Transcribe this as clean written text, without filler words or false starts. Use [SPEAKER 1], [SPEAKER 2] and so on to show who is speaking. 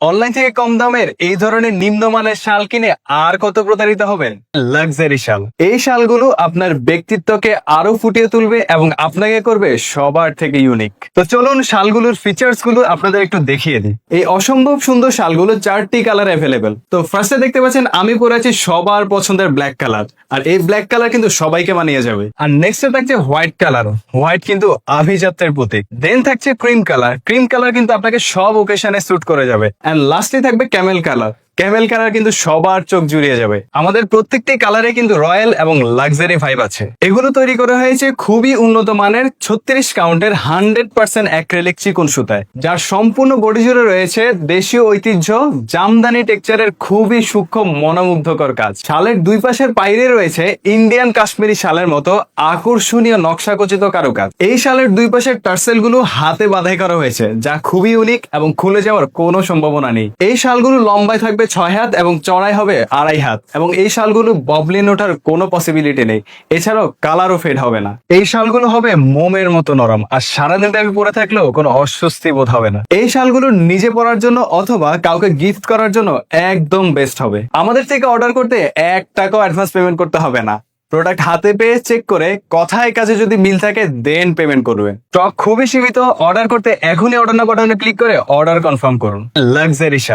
[SPEAKER 1] Online থেকে কম দামের এই ধরনের নিম্নমানের শাল কিনে আর কত প্রতারিত হবেন। লাক্সারি শাল, এই শালগুলো আপনার ব্যক্তিত্বকে আরো ফুটিয়ে তুলবে এবং আপনাকে করবে সবার থেকে ইউনিক। তো চলুন শালগুলোর ফিচার্স গুলো আপনাদের একটু দেখিয়ে দিই। এই অসম্ভব সুন্দর শালগুলো 4টি কালার অ্যাভেলেবেল। তো ফার্স্টে দেখতে পাচ্ছেন আমি পরে আছি সবার পছন্দের ব্ল্যাক কালার, আর এই ব্ল্যাক কালার কিন্তু সবাইকে মানিয়ে যাবে। আর নেক্সটে থাকছে হোয়াইট কালার, হোয়াইট কিন্তু আভিজাত্যের প্রতীক। দেন থাকছে ক্রিম কালার, ক্রিম কালার কিন্তু আপনাকে সব ওকেশনে স্যুট করে যাবে। এন্ড লাস্টে থাকবে ক্যামেল কালার, ক্যামেল কালার কিন্তু সবার চোখ জুড়িয়ে যাবে। আমাদের প্রত্যেকটি কালারে কিন্তু রয়্যাল এবং লাক্সারি ভাইব আছে। এগুলো তৈরি করা হয়েছে খুবই উন্নত মানের 36 কাউন্টের 100% অ্যাক্রিলিক চিকন সুতায়, যার সম্পূর্ণ বডি জুড়ে রয়েছে দেশীয় ঐতিহ্য জামদানি টেক্সচারের খুবই সূক্ষ্ম মনোমুগ্ধকর কাজ। শালের দুই পাশের পাইরে রয়েছে ইন্ডিয়ান কাশ্মীরি শালের মতো আকর্ষণীয় নকশাখচিত কারুকাজ। এই শালের দুই পাশের টার্সেল গুলো হাতে বাঁধাই করা হয়েছে, যা খুবই ইউনিক এবং খুলে যাওয়ার কোনো সম্ভাবনা নেই। এই শালগুলো লম্বায় থাকবে 6 হাত এবং চড়াই হবে 2.5 হাত, এবং এই শালগুলো ববলিন ওঠার কোনো পসিবিলিটি নেই। এছাড়াও কালারও ফেড হবে না। এই শালগুলো হবে মোমের মতো নরম, আর সারাদিন ব্যাপী পরে থাকলেও কোনো অস্বস্তি বোধ হবে না। এই শালগুলো নিজে পরার জন্য অথবা কাউকে গিফট করার জন্য একদম বেস্ট হবে। আমাদের থেকে অর্ডার করতে 1 টাকাও অ্যাডভান্স পেমেন্ট করতে হবে না। প্রোডাক্ট হাতে পেয়ে চেক করে কথায় কাজে যদি মিল থাকে দেন পেমেন্ট করবে। স্টক খুবই সীমিত। অর্ডার করতে এখনই অর্ডার না বাটনে ক্লিক করে অর্ডার কনফার্ম করুন। লাক্সারি শাল।